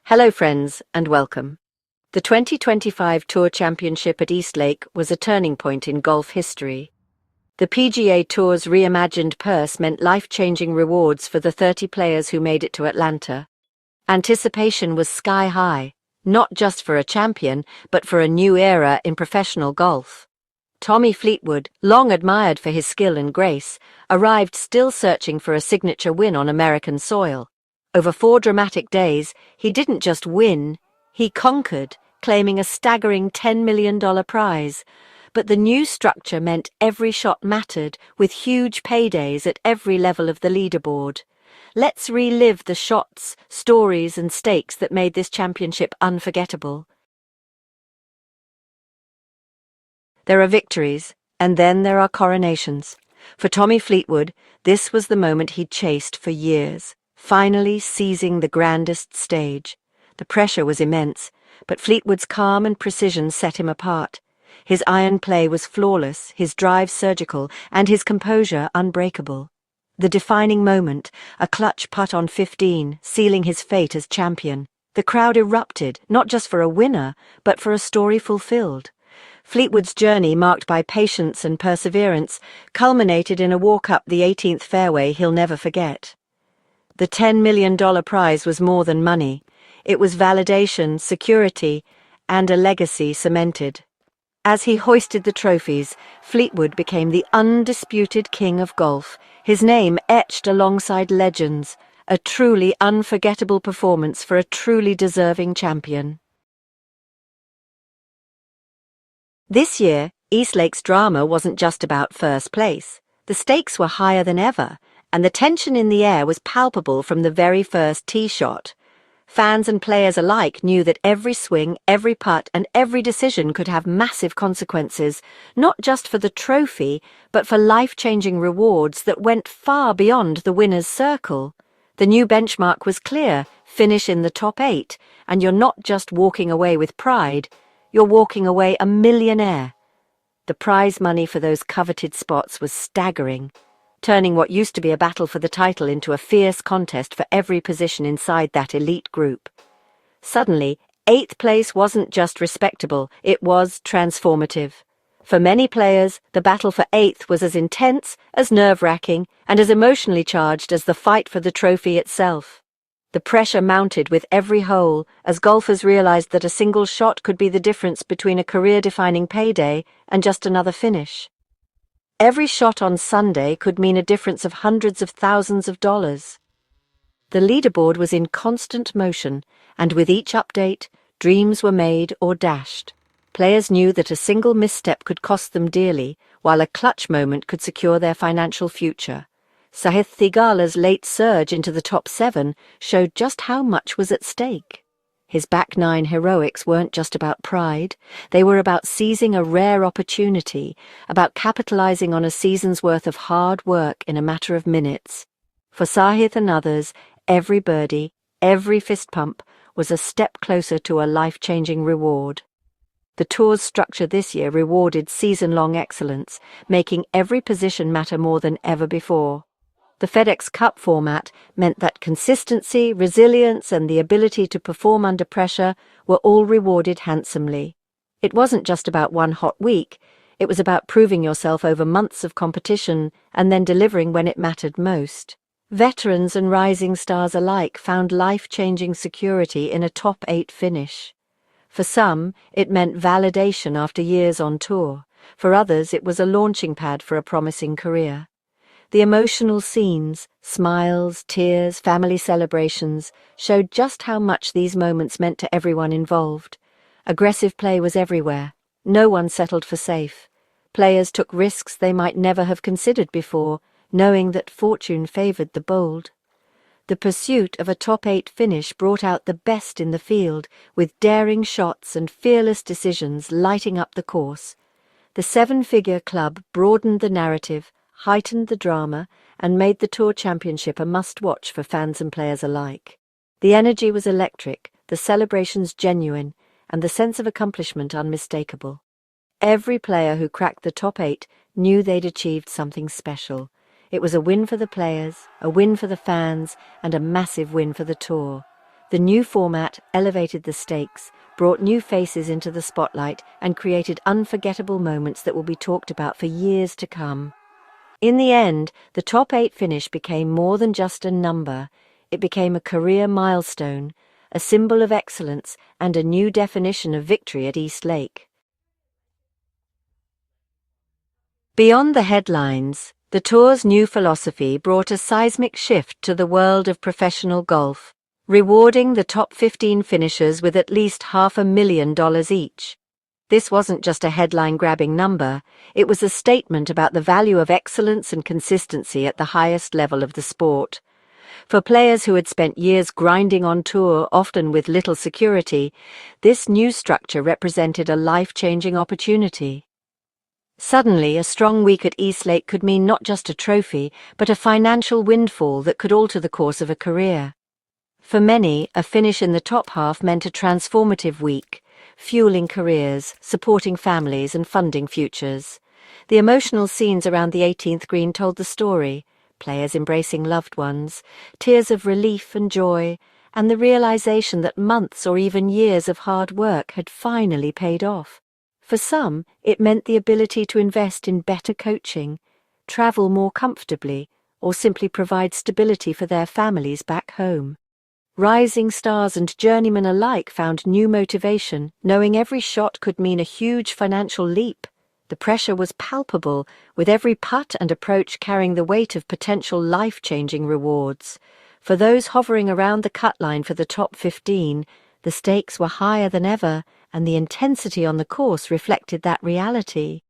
Hello friends and welcome. The 2025 Tour Championship at Eastlake was a turning point in golf history. The PGA Tour's reimagined purse meant life-changing rewards for the 30 players who made it to Atlanta. Anticipation was sky high, not just for a champion, but for a new era in professional golf. Tommy Fleetwood, long admired for his skill and grace, arrived still searching for a signature win on American soil. Over 4 dramatic days, he didn't just win, he conquered, claiming a staggering $10 million prize. But the new structure meant every shot mattered, with huge paydays at every level of the leaderboard. Let's relive the shots, stories, and stakes that made this championship unforgettable. There are victories, and then there are coronations. For Tommy Fleetwood, this was the moment he'd chased for years, finally seizing the grandest stage. The pressure was immense, but Fleetwood's calm and precision set him apart. His iron play was flawless, his drive surgical, and his composure unbreakable. The defining moment, a clutch putt on 15, sealing his fate as champion. The crowd erupted, not just for a winner, but for a story fulfilled. Fleetwood's journey, marked by patience and perseverance, culminated in a walk up the 18th fairway he'll never forget. The $10 million prize was more than money. It was validation, security, and a legacy cemented. As he hoisted the trophies, Fleetwood became the undisputed king of golf, his name etched alongside legends, a truly unforgettable performance for a truly deserving champion. This year, Eastlake's drama wasn't just about first place. The stakes were higher than ever, and the tension in the air was palpable from the very first tee shot. Fans and players alike knew that every swing, every putt, and every decision could have massive consequences, not just for the trophy, but for life-changing rewards that went far beyond the winner's circle. The new benchmark was clear: finish in the top 8, and you're not just walking away with pride, you're walking away a millionaire. The prize money for those coveted spots was staggering, turning what used to be a battle for the title into a fierce contest for every position inside that elite group. Suddenly, 8th place wasn't just respectable, it was transformative. For many players, the battle for 8th was as intense, as nerve-wracking, and as emotionally charged as the fight for the trophy itself. The pressure mounted with every hole as golfers realized that a single shot could be the difference between a career-defining payday and just another finish. Every shot on Sunday could mean a difference of hundreds of thousands of dollars. The leaderboard was in constant motion, and with each update, dreams were made or dashed. Players knew that a single misstep could cost them dearly, while a clutch moment could secure their financial future. Sahith Theegala's late surge into the top 7 showed just how much was at stake. His back 9 heroics weren't just about pride, they were about seizing a rare opportunity, about capitalizing on a season's worth of hard work in a matter of minutes. For Sahith and others, every birdie, every fist pump was a step closer to a life-changing reward. The tour's structure this year rewarded season-long excellence, making every position matter more than ever before. The FedEx Cup format meant that consistency, resilience, and the ability to perform under pressure were all rewarded handsomely. It wasn't just about one hot week, it was about proving yourself over months of competition and then delivering when it mattered most. Veterans and rising stars alike found life-changing security in a top 8 finish. For some, it meant validation after years on tour. For others, it was a launching pad for a promising career. The emotional scenes, smiles, tears, family celebrations, showed just how much these moments meant to everyone involved. Aggressive play was everywhere. No one settled for safe. Players took risks they might never have considered before, knowing that fortune favored the bold. The pursuit of a top 8 finish brought out the best in the field, with daring shots and fearless decisions lighting up the course. The 7-figure club broadened the narrative, heightened the drama, and made the Tour Championship a must-watch for fans and players alike. The energy was electric, the celebrations genuine, and the sense of accomplishment unmistakable. Every player who cracked the top 8 knew they'd achieved something special. It was a win for the players, a win for the fans, and a massive win for the Tour. The new format elevated the stakes, brought new faces into the spotlight, and created unforgettable moments that will be talked about for years to come. In the end, the top 8 finish became more than just a number. It became a career milestone, a symbol of excellence, and a new definition of victory at East Lake. Beyond the headlines, the tour's new philosophy brought a seismic shift to the world of professional golf, rewarding the top 15 finishers with at least $500,000 each. This wasn't just a headline-grabbing number, it was a statement about the value of excellence and consistency at the highest level of the sport. For players who had spent years grinding on tour, often with little security, this new structure represented a life-changing opportunity. Suddenly, a strong week at East Lake could mean not just a trophy, but a financial windfall that could alter the course of a career. For many, a finish in the top half meant a transformative week, fueling careers, supporting families, and funding futures. The emotional scenes around the 18th green told the story, players embracing loved ones, tears of relief and joy, and the realization that months or even years of hard work had finally paid off. For some, it meant the ability to invest in better coaching, travel more comfortably, or simply provide stability for their families back home. Rising stars and journeymen alike found new motivation, knowing every shot could mean a huge financial leap. The pressure was palpable, with every putt and approach carrying the weight of potential life-changing rewards. For those hovering around the cut line for the top 15, the stakes were higher than ever, and the intensity on the course reflected that reality.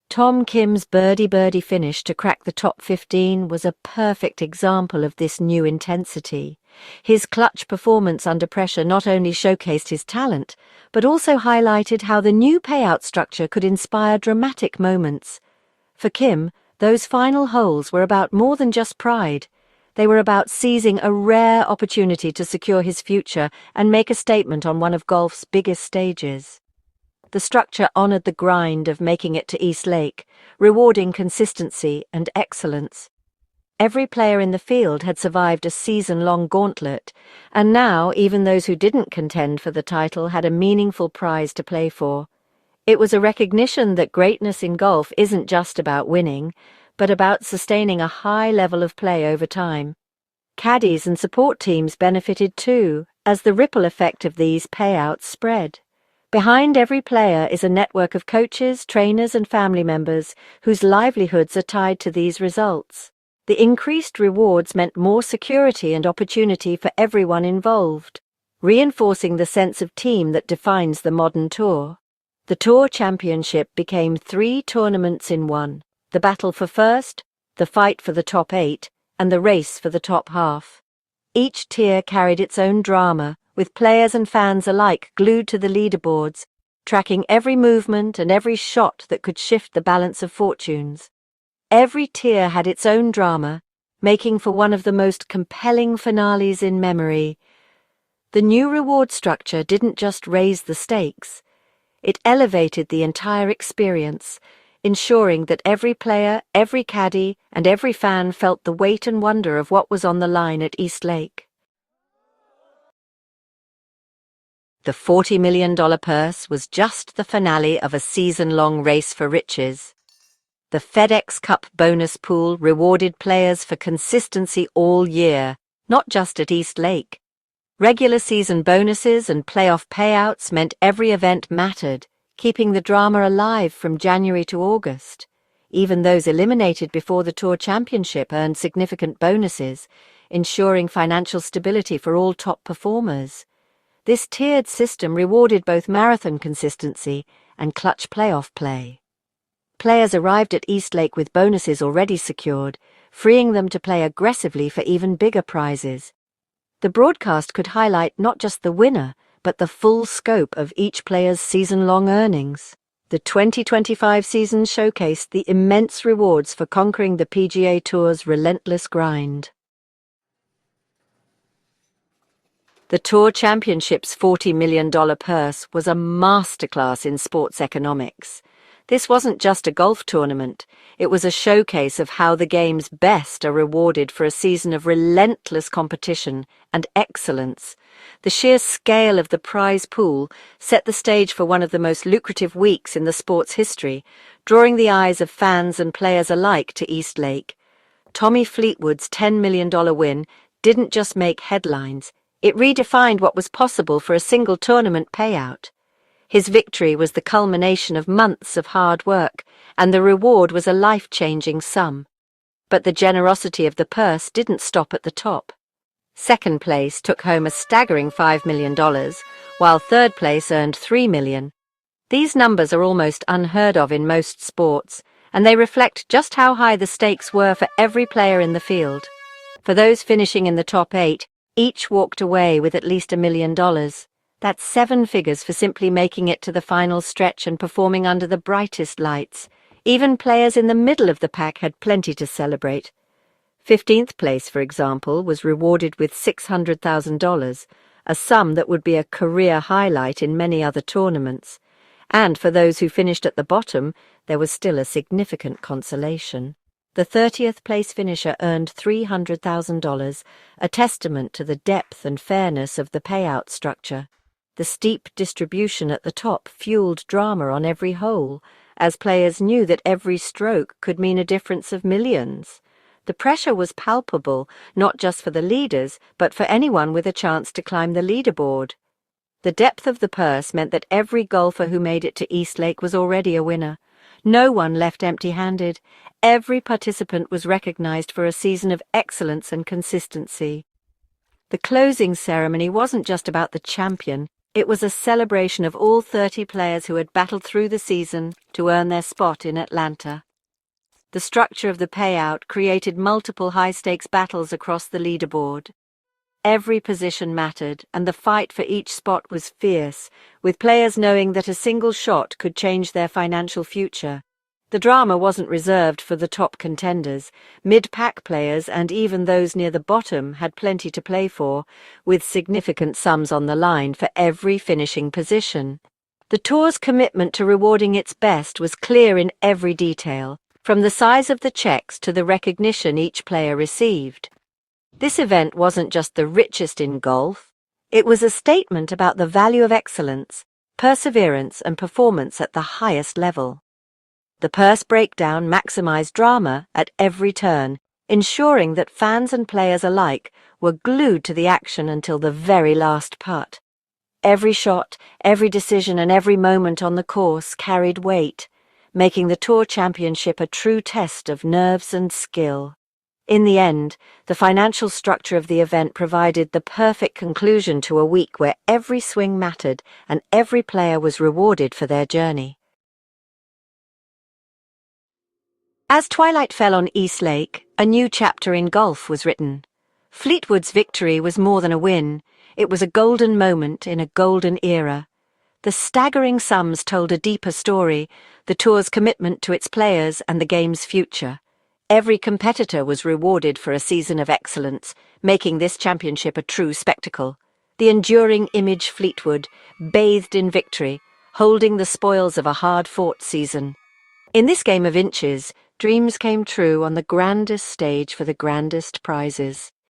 Tom Kim's birdie finish to crack the top 15 was a perfect example of this new intensity. His clutch performance under pressure not only showcased his talent, but also highlighted how the new payout structure could inspire dramatic moments. For Kim, those final holes were about more than just pride. They were about seizing a rare opportunity to secure his future and make a statement on one of golf's biggest stages. The structure honored the grind of making it to East Lake, rewarding consistency and excellence. Every player in the field had survived a season-long gauntlet, and now even those who didn't contend for the title had a meaningful prize to play for. It was a recognition that greatness in golf isn't just about winning, but about sustaining a high level of play over time. Caddies and support teams benefited too, as the ripple effect of these payouts spread. Behind every player is a network of coaches, trainers, and family members whose livelihoods are tied to these results. The increased rewards meant more security and opportunity for everyone involved, reinforcing the sense of team that defines the modern tour. The Tour Championship became 3 tournaments in one: the battle for first, the fight for the top 8, and the race for the top half. Each tier carried its own drama, with players and fans alike glued to the leaderboards, tracking every movement and every shot that could shift the balance of fortunes. Every tier had its own drama, making for one of the most compelling finales in memory. The new reward structure didn't just raise the stakes, it elevated the entire experience, ensuring that every player, every caddy, and every fan felt the weight and wonder of what was on the line at East Lake. The $40 million purse was just the finale of a season-long race for riches. The FedEx Cup bonus pool rewarded players for consistency all year, not just at East Lake. Regular season bonuses and playoff payouts meant every event mattered, keeping the drama alive from January to August. Even those eliminated before the Tour Championship earned significant bonuses, ensuring financial stability for all top performers. This tiered system rewarded both marathon consistency and clutch playoff play. Players arrived at East Lake with bonuses already secured, freeing them to play aggressively for even bigger prizes. The broadcast could highlight not just the winner, but the full scope of each player's season-long earnings. The 2025 season showcased the immense rewards for conquering the PGA Tour's relentless grind. The Tour Championship's $40 million purse was a masterclass in sports economics. This wasn't just a golf tournament, it was a showcase of how the game's best are rewarded for a season of relentless competition and excellence. The sheer scale of the prize pool set the stage for one of the most lucrative weeks in the sport's history, drawing the eyes of fans and players alike to East Lake. Tommy Fleetwood's $10 million win didn't just make headlines, it redefined what was possible for a single tournament payout. His victory was the culmination of months of hard work, and the reward was a life-changing sum. But the generosity of the purse didn't stop at the top. Second place took home a staggering $5 million, while third place earned $3 million. These numbers are almost unheard of in most sports, and they reflect just how high the stakes were for every player in the field. For those finishing in the top 8, each walked away with at least $1 million. That's 7 figures for simply making it to the final stretch and performing under the brightest lights. Even players in the middle of the pack had plenty to celebrate. 15th place, for example, was rewarded with $600,000, a sum that would be a career highlight in many other tournaments. And for those who finished at the bottom, there was still a significant consolation. The 30th place finisher earned $300,000, a testament to the depth and fairness of the payout structure. The steep distribution at the top fueled drama on every hole, as players knew that every stroke could mean a difference of millions. The pressure was palpable, not just for the leaders, but for anyone with a chance to climb the leaderboard. The depth of the purse meant that every golfer who made it to East Lake was already a winner. No one left empty-handed. Every participant was recognized for a season of excellence and consistency. The closing ceremony wasn't just about the champion. It was a celebration of all 30 players who had battled through the season to earn their spot in Atlanta. The structure of the payout created multiple high-stakes battles across the leaderboard. Every position mattered, and the fight for each spot was fierce, with players knowing that a single shot could change their financial future. The drama wasn't reserved for the top contenders. Mid-pack players and even those near the bottom had plenty to play for, with significant sums on the line for every finishing position. The tour's commitment to rewarding its best was clear in every detail, from the size of the checks to the recognition each player received. This event wasn't just the richest in golf. It was a statement about the value of excellence, perseverance, and performance at the highest level. The purse breakdown maximized drama at every turn, ensuring that fans and players alike were glued to the action until the very last putt. Every shot, every decision, and every moment on the course carried weight, making the Tour Championship a true test of nerves and skill. In the end, the financial structure of the event provided the perfect conclusion to a week where every swing mattered and every player was rewarded for their journey. As twilight fell on East Lake, a new chapter in golf was written. Fleetwood's victory was more than a win. It was a golden moment in a golden era. The staggering sums told a deeper story, the tour's commitment to its players and the game's future. Every competitor was rewarded for a season of excellence, making this championship a true spectacle. The enduring image Fleetwood, bathed in victory, holding the spoils of a hard-fought season. In this game of inches, dreams came true on the grandest stage for the grandest prizes.